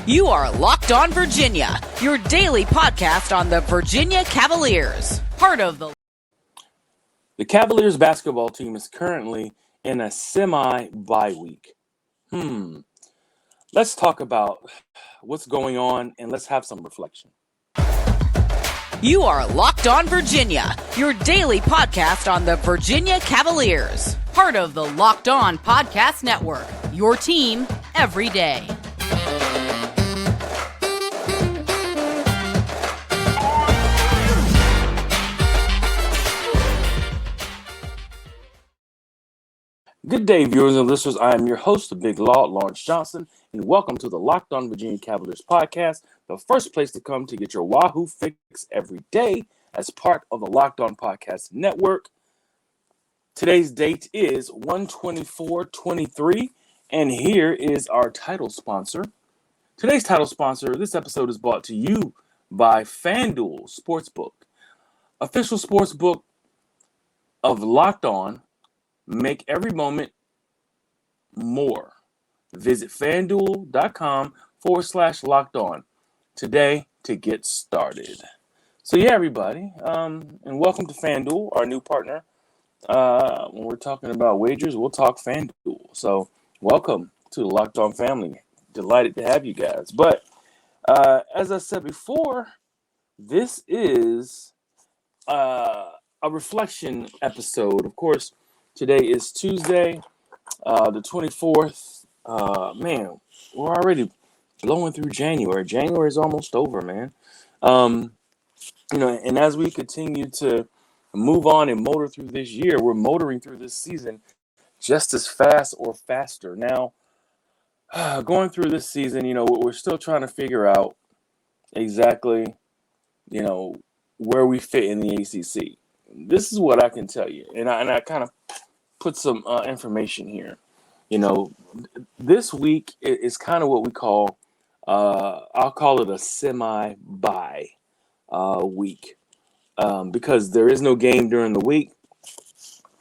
You are Locked On Virginia, your daily podcast on the Virginia Cavaliers, part of the... The Cavaliers basketball team is currently in a semi-bye week. Let's talk about what's going on and let's have some reflection. You are Locked On Virginia, your daily podcast on the Virginia Cavaliers, part of the Locked On Podcast Network, your team every day. Good day, viewers and listeners. I am your host, the Big Law, Lawrence Johnson, and welcome to the Locked On Virginia Cavaliers podcast, the first place to come to get your Wahoo fix every day as part of the Locked On Podcast Network. Today's date is 1/24/23, and here is our title sponsor. Today's title sponsor, this episode is brought to you by FanDuel Sportsbook, official sportsbook of Locked On. Make every moment more. Visit FanDuel.com/locked on today to get started. So yeah, everybody, and welcome to FanDuel, our new partner. When we're talking about wagers, we'll talk FanDuel. So welcome to the Locked On family. Delighted to have you guys. But as I said before, this is a reflection episode. Of course, today is Tuesday, the 24th. Man, we're already blowing through January. January is almost over, man. And as we continue to move on and motor through this year, we're motoring through this season just as fast or faster. Now, going through this season, we're still trying to figure out exactly, where we fit in the ACC. This is what I can tell you, and I kind of put some information here. This week is kind of what we call, I'll call it a semi-bye week, because there is no game during the week.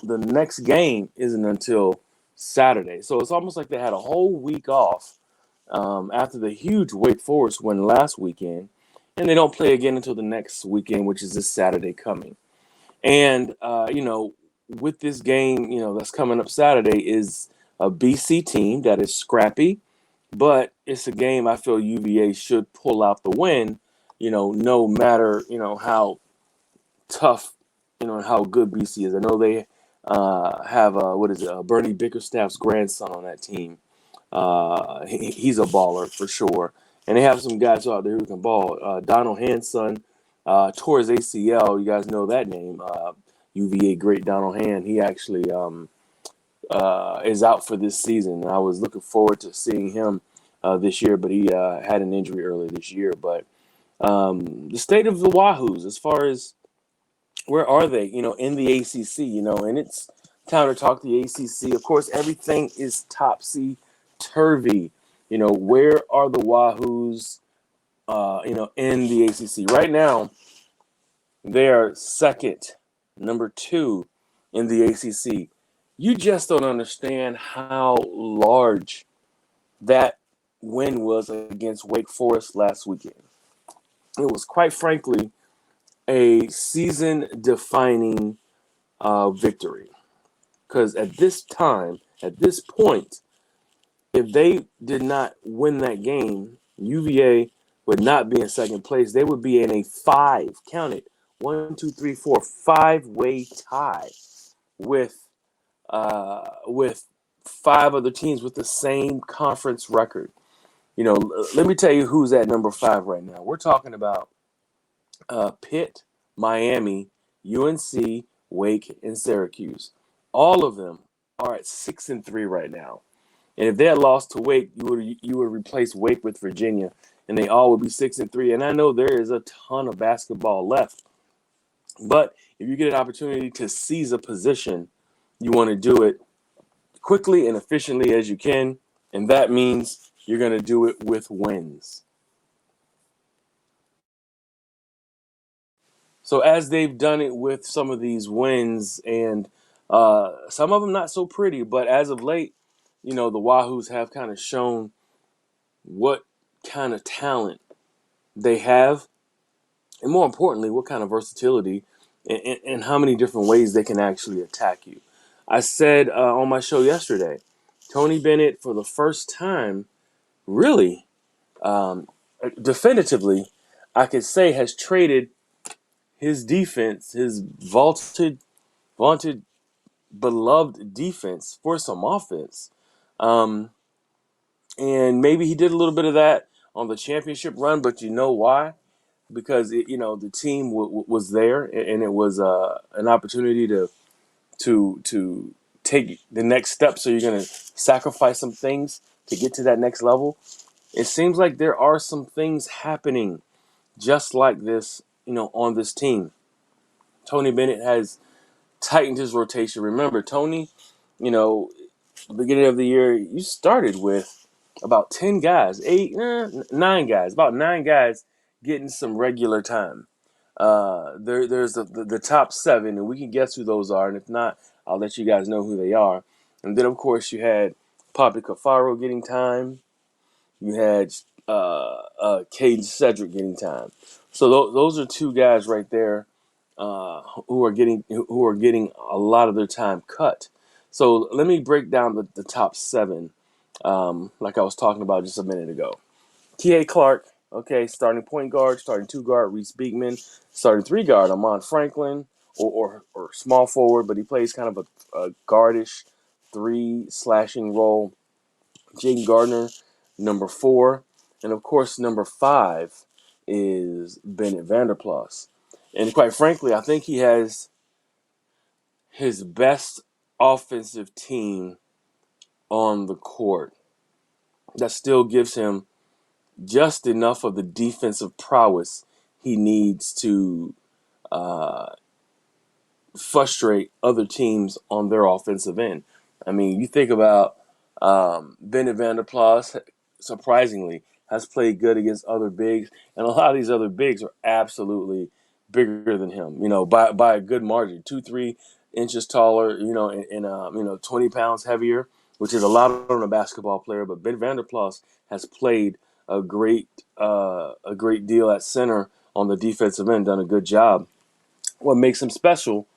The next game isn't until Saturday, so it's almost like they had a whole week off after the huge Wake Forest win last weekend, and they don't play again until the next weekend, which is this Saturday coming. And with this game, that's coming up Saturday is a BC team that is scrappy, but it's a game I feel UVA should pull out the win, no matter, how tough, and how good BC is. I know they have, Bernie Bickerstaff's grandson on that team. He's a baller for sure. And they have some guys out there who can ball. Donald Hand's son tore his ACL. You guys know that name. UVA great Donald Hand. He actually is out for this season. I was looking forward to seeing him this year, but he had an injury earlier this year. But the state of the Wahoos, as far as where are they, in the ACC, and it's time to talk the ACC. Of course, everything is topsy-turvy. Where are the Wahoos, in the ACC? Right now, they are second, number 2 in the ACC. You just don't understand how large that win was against Wake Forest last weekend. It was, quite frankly, a season-defining victory. Because at this point, if they did not win that game, UVA would not be in second place. They would be in a 5-way tie with 5 other teams with the same conference record. Let me tell you who's at number 5 right now. We're talking about Pitt, Miami, UNC, Wake, and Syracuse. All of them are at 6-3 right now. And if they had lost to Wake, you would replace Wake with Virginia, and they all would be 6-3. And I know there is a ton of basketball left, but if you get an opportunity to seize a position, you want to do it quickly and efficiently as you can, and that means you're going to do it with wins. So as they've done it with some of these wins, and some of them not so pretty, but as of late, the Wahoos have kind of shown what kind of talent they have, and more importantly, what kind of versatility and how many different ways they can actually attack you. I said on my show yesterday, Tony Bennett, for the first time, really definitively, I could say, has traded his defense, his vaunted, beloved defense, for some offense. Um, and maybe he did a little bit of that on the championship run, but you know why? Because the team was there, and it was an opportunity to take the next step. So you're going to sacrifice some things to get to that next level. It seems like there are some things happening just like this, on this team. Tony Bennett has tightened his rotation. Remember, Tony, beginning of the year, you started with about 10 guys, 9 guys, about 9 guys getting some regular time. There's the top 7, and we can guess who those are. And if not, I'll let you guys know who they are. And then, of course, you had Papi Cafaro getting time. You had Caden Cedric getting time. So those are 2 guys right there who are getting a lot of their time cut. So let me break down the top 7, like I was talking about just a minute ago. K.A. Clark, okay, starting point guard, starting 2 guard, Reese Beekman, starting 3 guard, Amon Franklin, or small forward, but he plays kind of a guardish 3 slashing role. Jaden Gardner, number 4, and of course number 5 is Bennett Vanderplas. And quite frankly, I think he has his best offensive team on the court that still gives him just enough of the defensive prowess he needs to frustrate other teams on their offensive end. I mean, you think about Bennett Vanderplas, surprisingly, has played good against other bigs, and a lot of these other bigs are absolutely bigger than him, by a good margin, 2-3 inches taller, and 20 pounds heavier, which is a lot on a basketball player. But Ben Vanderplas has played a great deal at center on the defensive end, done a good job. What makes him special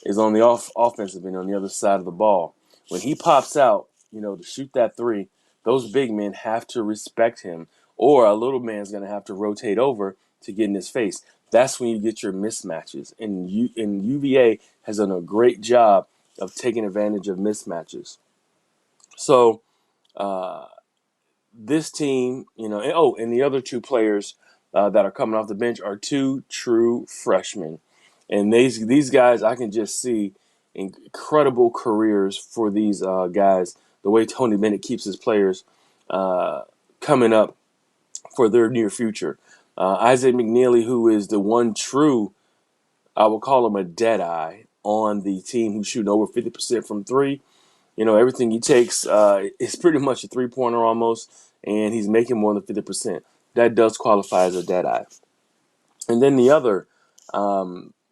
is on the offensive end, on the other side of the ball. When he pops out, to shoot that 3, those big men have to respect him, or a little man's going to have to rotate over to get in his face. That's when you get your mismatches. And UVA has done a great job of taking advantage of mismatches. So this team, and the other 2 players that are coming off the bench are 2 true freshmen. And these guys, I can just see incredible careers for these guys. The way Tony Bennett keeps his players coming up for their near future. Isaac McNeely, who is the one true, I will call him a dead eye on the team, who's shooting over 50% from 3. Everything he takes is pretty much a 3-pointer almost, and he's making more than 50%. That does qualify as a dead eye. And then the other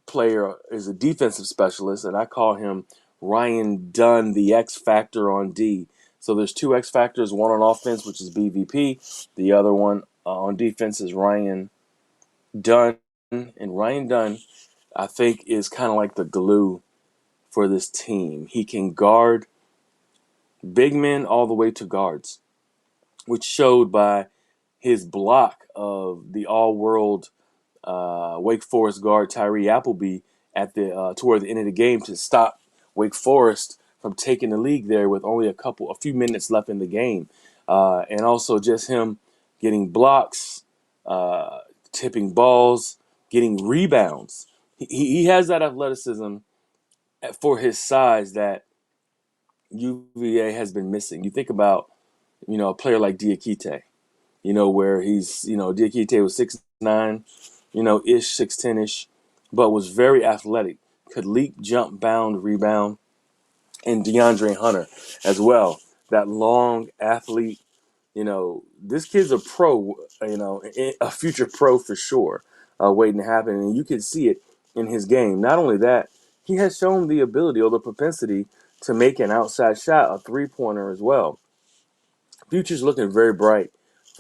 player is a defensive specialist, and I call him Ryan Dunn, the X Factor on D. So there's 2 X Factors, one on offense, which is BVP. The other one on defense is Ryan Dunn. And Ryan Dunn, I think, is kind of like the glue for this team. He can guard big men all the way to guards, which showed by his block of the all-world Wake Forest guard Tyree Appleby at the toward the end of the game to stop Wake Forest from taking the lead there with only a few minutes left in the game, and also just him getting blocks, tipping balls, getting rebounds. He has that athleticism for his size that UVA has been missing. You think about a player like Diakite, where he's Diakite was 6'9", ish, 6'10"-ish, but was very athletic, could leap, jump, bound, rebound, and DeAndre Hunter as well. That long athlete, this kid's a pro, a future pro for sure, waiting to happen. And you can see it in his game. Not only that, he has shown the ability or the propensity to make an outside shot, a 3-pointer as well. Future's looking very bright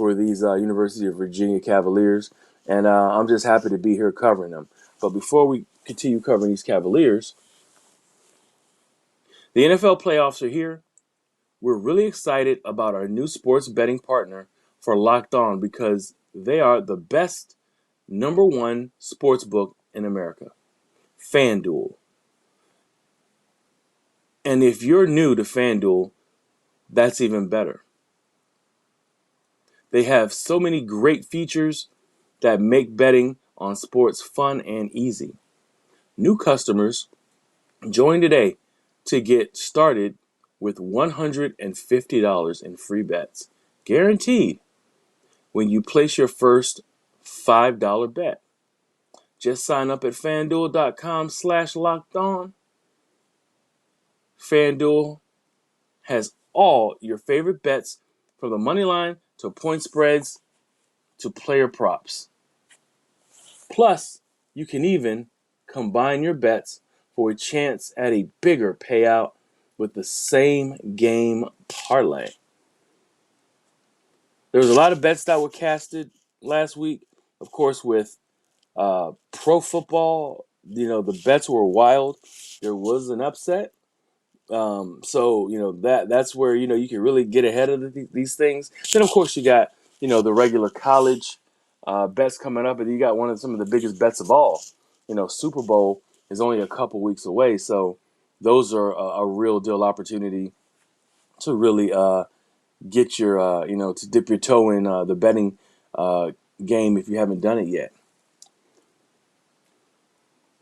for these University of Virginia Cavaliers, and I'm just happy to be here covering them. But before we continue covering these Cavaliers, the NFL playoffs are here. We're really excited about our new sports betting partner for Locked On because they are the best number one sports book in America, FanDuel. And if you're new to FanDuel, that's even better. They have so many great features that make betting on sports fun and easy. New customers join today to get started with $150 in free bets, guaranteed, when you place your first $5 bet. Just sign up at FanDuel.com/lockedon. FanDuel has all your favorite bets from the money line to point spreads to player props. Plus, you can even combine your bets for a chance at a bigger payout with the same game parlay. There was a lot of bets that were casted last week, of course, with pro football. The bets were wild. There was an upset. So that's where you can really get ahead of these things. Then of course you got the regular college bets coming up, and you got some of the biggest bets of all. Super Bowl is only a couple weeks away, so those are a real deal opportunity to really get your to dip your toe in the betting game if you haven't done it yet.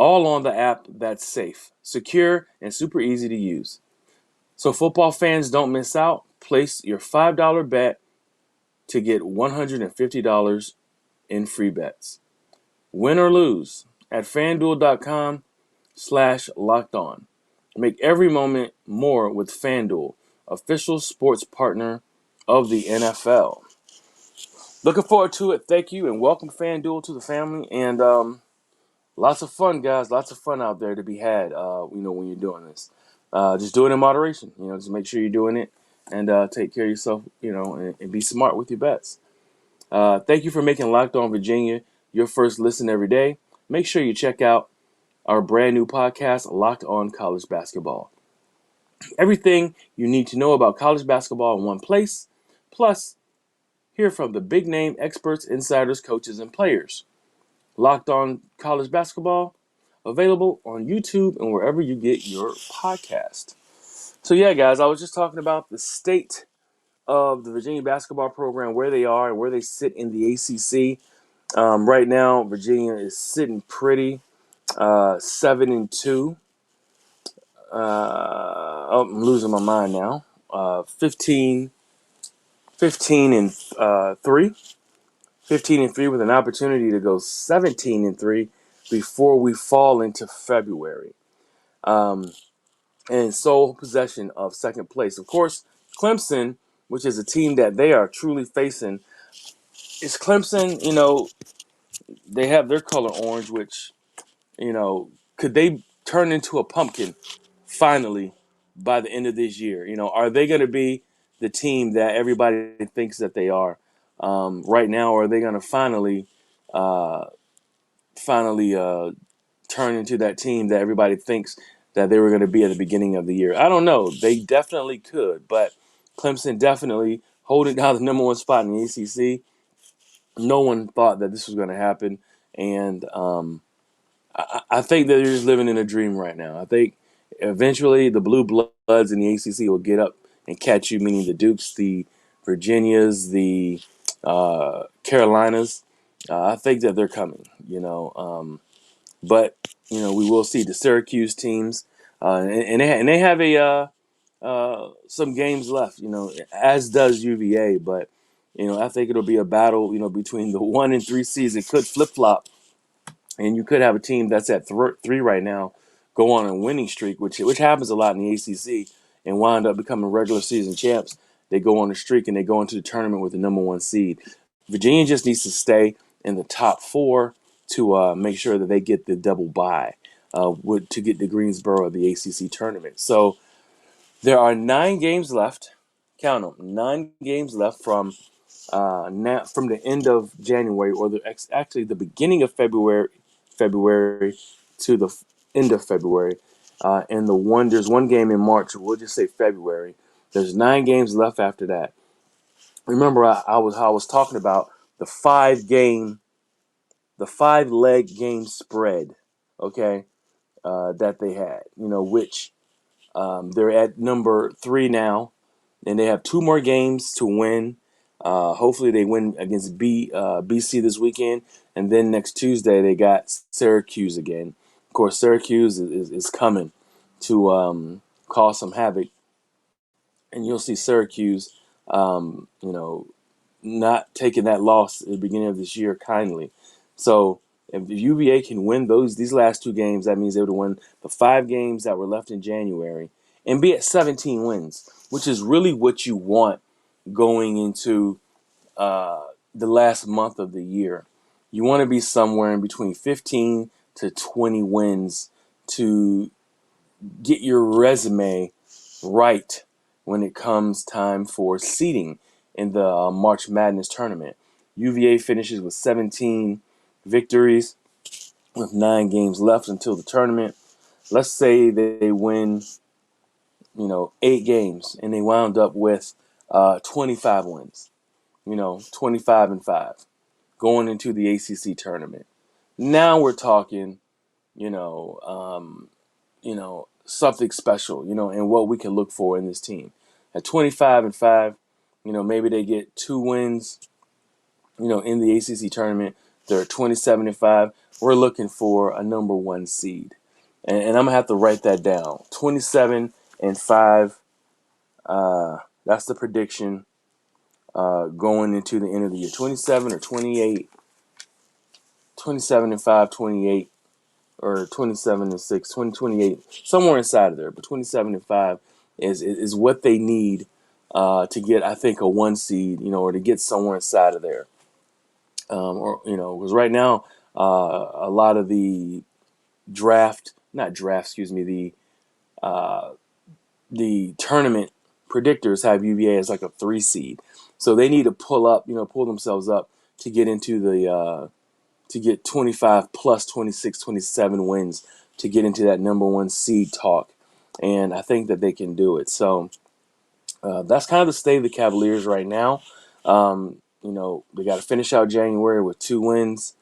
All on the app that's safe, secure, and super easy to use. So football fans, don't miss out. Place your $5 bet to get $150 in free bets. Win or lose at FanDuel.com/lockedon. Make every moment more with FanDuel, official sports partner of the NFL. Looking forward to it. Thank you, and welcome FanDuel to the family. And lots of fun, guys. Lots of fun out there to be had, when you're doing this. Just do it in moderation. Just make sure you're doing it and take care of yourself, and be smart with your bets. Thank you for making Locked On Virginia your first listen every day. Make sure you check out our brand new podcast, Locked On College Basketball. Everything you need to know about college basketball in one place. Plus, hear from the big name experts, insiders, coaches, and players. Locked On College Basketball, available on YouTube and wherever you get your podcast. So yeah, guys, I was just talking about the state of the Virginia basketball program, where they are and where they sit in the ACC. Right now, Virginia is sitting pretty, 7-2. I'm losing my mind now. 15 and 3. 15-3 with an opportunity to go 17-3 before we fall into February. And sole possession of second place. Of course, Clemson, which is a team that they are truly facing, is Clemson, they have their color orange, which, could they turn into a pumpkin finally by the end of this year? Are they going to be the team that everybody thinks that they are right now, or are they going to finally turn into that team that everybody thinks that they were going to be at the beginning of the year? I don't know. They definitely could, but Clemson definitely holding down the number one spot in the ACC. No one thought that this was going to happen, and I think that they're just living in a dream right now. I think eventually the blue bloods in the ACC will get up and catch you, meaning the Dukes, the Virginias, the Carolinas. I think that they're coming, but we will see the Syracuse teams, and they have some games left, as does UVA. But I think it'll be a battle, between the 1-3 season. Could flip flop, and you could have a team that's at 3 right now go on a winning streak, which happens a lot in the ACC, and wind up becoming regular season champs. They go on a streak and they go into the tournament with the number one seed. Virginia just needs to stay in the top 4 to make sure that they get the double bye to get to Greensboro of the ACC tournament. So there are 9 games left. Count them, 9 games left from now from the end of January, or actually the beginning of February to the end of February, and there's one game in March. We'll just say February. There's 9 games left after that. Remember, I was talking about the 5-leg game spread. Okay, that they had. Which they're at number 3 now, and they have 2 more games to win. Hopefully they win against BC this weekend, and then next Tuesday they got Syracuse again. Of course, Syracuse is coming to cause some havoc, and you'll see Syracuse, not taking that loss at the beginning of this year kindly. So if UVA can win these last 2 games, that means they would win the 5 games that were left in January and be at 17 wins, which is really what you want going into the last month of the year. You want to be somewhere in between 15 to 20 wins to get your resume right when it comes time for seeding in the March Madness tournament. UVA finishes with 17 victories with 9 games left until the tournament. Let's say they win, 8 games, and they wound up with 25 wins. 25-5 going into the ACC tournament. Now we're talking, you know, um, something special, and what we can look for in this team. At 25-5, maybe they get 2 wins, in the ACC tournament. They're 27-5. We're looking for a number 1 seed, and I'm gonna have to write that down. 27-5. That's the prediction going into the end of the year. 27 or 28. 27-5, 28. Or 27-6, 28, somewhere inside of there. But 27-5 is what they need to get, I think, a 1 seed, or to get somewhere inside of there. Because right now, a lot of the the tournament predictors have UVA as like a 3 seed. So they need to pull themselves up to get into to get 25 plus 26, 27 wins to get into that number 1 seed talk. And I think that they can do it. So that's kind of the state of the Cavaliers right now. They got to finish out January with 2 wins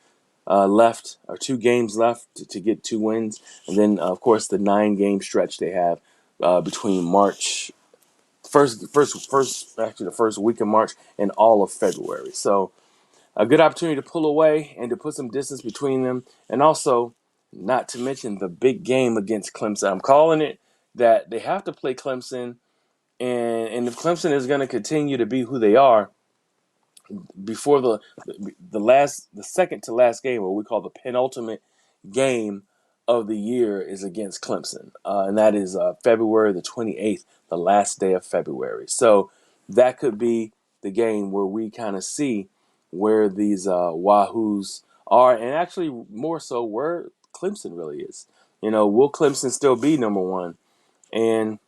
left, or 2 games left to get 2 wins. And then, of course, the 9-game stretch they have between March, actually the first week of March and all of February. So a good opportunity to pull away and to put some distance between them. And also, not to mention the big game against Clemson. I'm calling it that they have to play Clemson. And if Clemson is going to continue to be who they are, before the second to last game, what we call the penultimate game of the year, is against Clemson, and that is February the 28th, the last day of February. So that could be the game where we kind of see where these Wahoos are, and actually more so where Clemson really is. Will Clemson still be number 1? And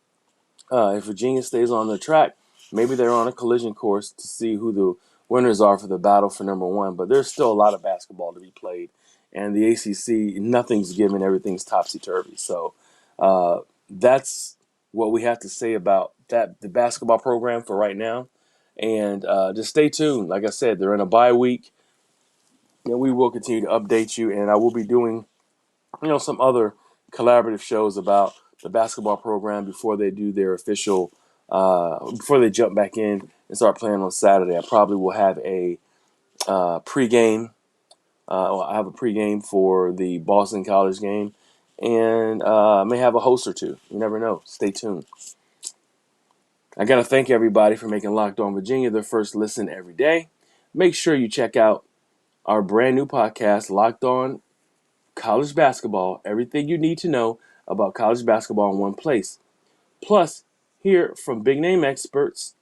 if Virginia stays on the track, maybe they're on a collision course to see who the winners are for the battle for number 1. But there's still a lot of basketball to be played. And the ACC, nothing's given, everything's topsy-turvy. So that's what we have to say about the basketball program for right now. And just stay tuned. Like I said, they're in a bye week. And we will continue to update you. And I will be doing some other collaborative shows about the basketball program before they do their official, before they jump back in and start playing on Saturday. I probably will have a pregame. I have a pregame for the Boston College game, and I may have a host or two. You never know. Stay tuned. I got to thank everybody for making Locked On Virginia their first listen every day. Make sure you check out our brand new podcast, Locked On College Basketball, everything you need to know about college basketball in one place. Plus, hear from big name experts,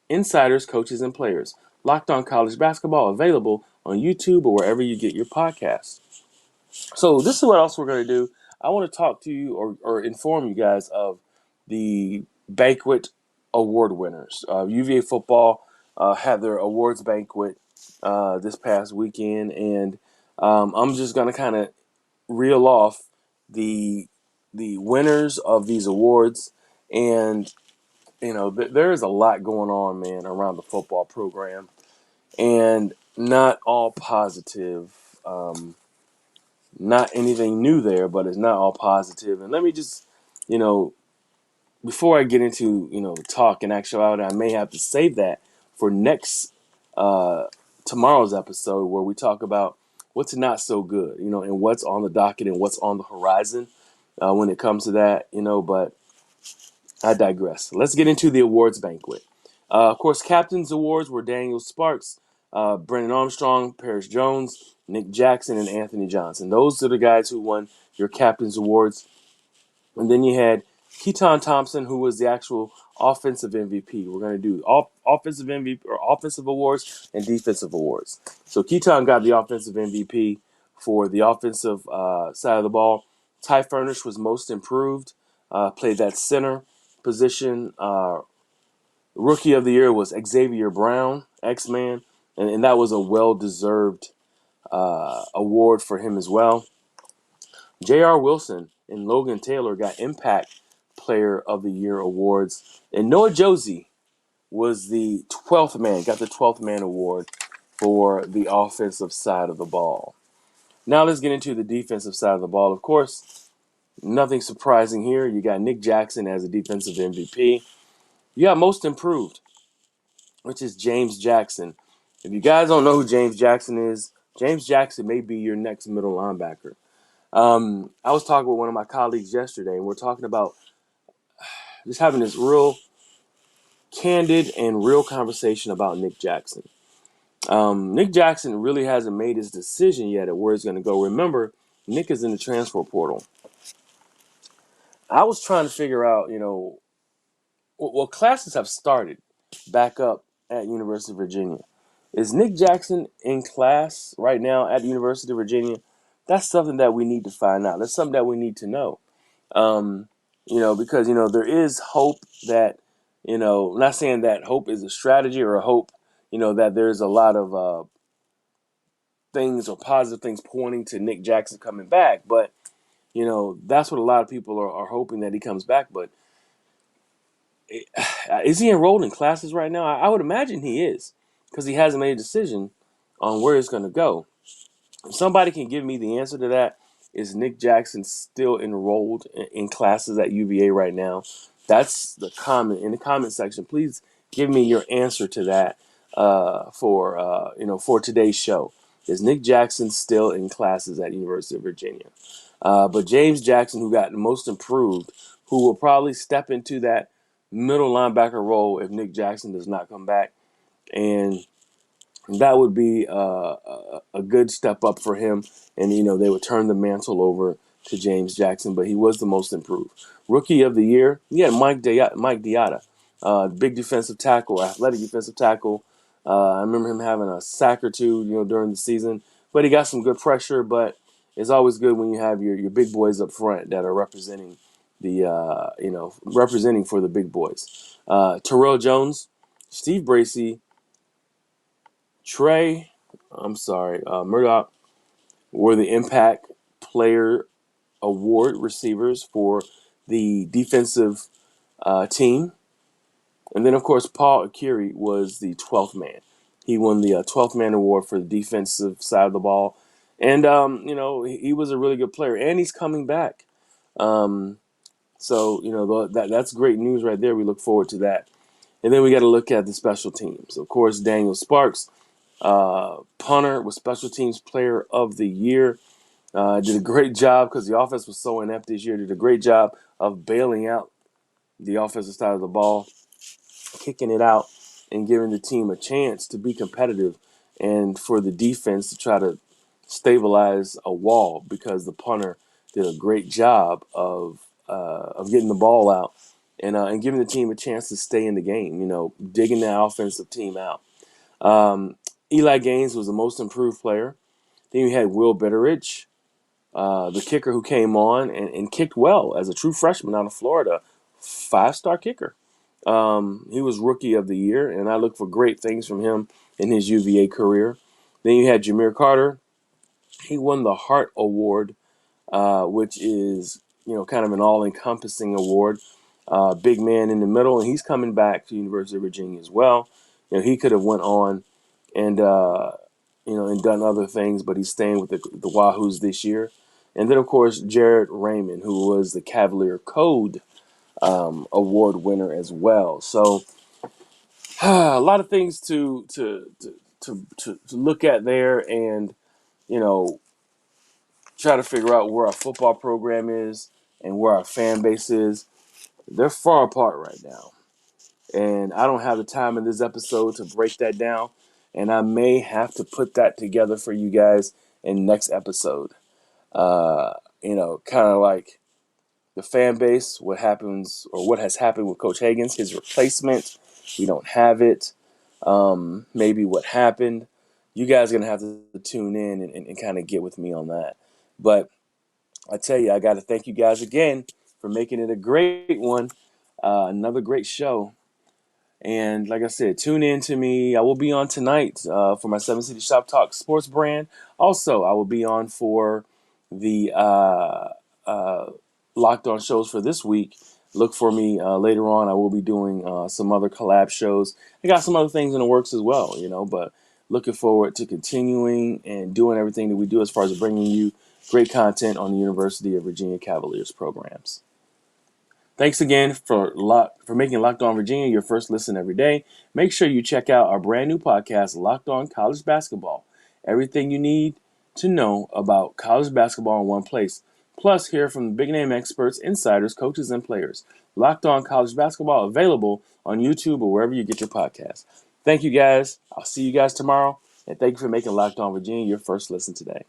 insiders, coaches, and players. Locked On College Basketball, available on YouTube or wherever you get your podcasts. So this is what else we're going to do. I want to talk to you or inform you guys of the banquet award winners. UVA football had their awards banquet this past weekend, and I'm just gonna kind of reel off the winners of these awards, and there is a lot going on, man, around the football program, and not all positive. Not anything new there, but it's not all positive. And let me just, you know, before I get into talk and actuality, I may have to save that for next uh, tomorrow's episode where we talk about what's not so good, and what's on the docket and what's on the horizon when it comes to that, But I digress. Let's get into the awards banquet. Of course, captains' awards were Daniel Sparks, Brennan Armstrong, Paris Jones, Nick Jackson, and Anthony Johnson. Those are the guys who won your captains' awards. And then you had Keaton Thompson, who was the actual offensive MVP. We're going to do offensive MVP or offensive awards and defensive awards. So Keaton got the offensive MVP for the offensive side of the ball. Ty Furnish was most improved, played that center position. Rookie of the year was Xavier Brown, X-Man, and that was a well-deserved award for him as well. J.R. Wilson and Logan Taylor got Impact Player of the Year awards. And Noah Josie was the 12th man, got the 12th man award for the offensive side of the ball. Now let's get into the defensive side of the ball. Of course, nothing surprising here. You got Nick Jackson as a defensive MVP. You got most improved, which is James Jackson. If you guys don't know who James Jackson is, James Jackson may be your next middle linebacker. I was talking with one of my colleagues yesterday, and we're talking about just having this real candid and real conversation about Nick Jackson. Nick Jackson really hasn't made his decision yet at where he's going to go. Remember, Nick is in the transfer portal. I was trying to figure out, well, classes have started back up at University of Virginia. Is Nick Jackson in class right now at the University of Virginia? That's something that we need to find out. That's something that we need to know. Because, there is hope that, I'm not saying that hope is a strategy or a hope, that there's a lot of things or positive things pointing to Nick Jackson coming back. But, that's what a lot of people are hoping, that he comes back. But is he enrolled in classes right now? I would imagine he is, because he hasn't made a decision on where he's going to go. If somebody can give me the answer to that, is Nick Jackson still enrolled in classes at UVA right now? That's the comment in the comment section. Please give me your answer to that for today's show. Is Nick Jackson still in classes at University of Virginia? But James Jackson, who got most improved, who will probably step into that middle linebacker role if Nick Jackson does not come back, and that would be a good step up for him. And, they would turn the mantle over to James Jackson, but he was the most improved. Rookie of the year, Mike Diata, big defensive tackle, athletic defensive tackle. I remember him having a sack or two, during the season, but he got some good pressure. But it's always good when you have your big boys up front that are representing representing for the big boys. Terrell Jones, Steve Bracey, Murdoch were the Impact Player Award receivers for the defensive team. And then, of course, Paul Akiri was the 12th man. He won the 12th man award for the defensive side of the ball. And, he was a really good player. And he's coming back. That's great news right there. We look forward to that. And then we got to look at the special teams. Of course, Daniel Sparks, punter, was special teams player of the year. Did a great job because the offense was so inept this year. Did a great job of bailing out the offensive side of the ball, kicking it out, and giving the team a chance to be competitive, and for the defense to try to stabilize a wall, because the punter did a great job of getting the ball out and giving the team a chance to stay in the game. Digging that offensive team out. Eli Gaines was the most improved player. Then you had Will Betteridge, the kicker, who came on and kicked well as a true freshman out of Florida, 5-star kicker. He was Rookie of the Year, and I look for great things from him in his UVA career. Then you had Jameer Carter. He won the Hart Award, which is kind of an all-encompassing award. Big man in the middle, and he's coming back to University of Virginia as well. He could have went on and and done other things, but he's staying with the Wahoos this year. And then of course Jared Raymond, who was the Cavalier Code award winner as well. So a lot of things to look at there, and you know try to figure out where our football program is and where our fan base is. They're far apart right now, and I don't have the time in this episode to break that down. And I may have to put that together for you guys in next episode. Kind of like the fan base, what happens or what has happened with Coach Higgins, his replacement. We don't have it. Maybe what happened. You guys are going to have to tune in and kind of get with me on that. But I tell you, I got to thank you guys again for making it a great one. Another great show. And like I said, tune in to me. I will be on tonight for my 7 City Shop Talk sports brand. Also, I will be on for the Locked On shows for this week. Look for me later on. I will be doing some other collab shows. I got some other things in the works as well, but looking forward to continuing and doing everything that we do as far as bringing you great content on the University of Virginia Cavaliers programs. Thanks again for making Locked On Virginia your first listen every day. Make sure you check out our brand new podcast, Locked On College Basketball. Everything you need to know about college basketball in one place. Plus, hear from big name experts, insiders, coaches, and players. Locked On College Basketball available on YouTube or wherever you get your podcasts. Thank you guys. I'll see you guys tomorrow. And thank you for making Locked On Virginia your first listen today.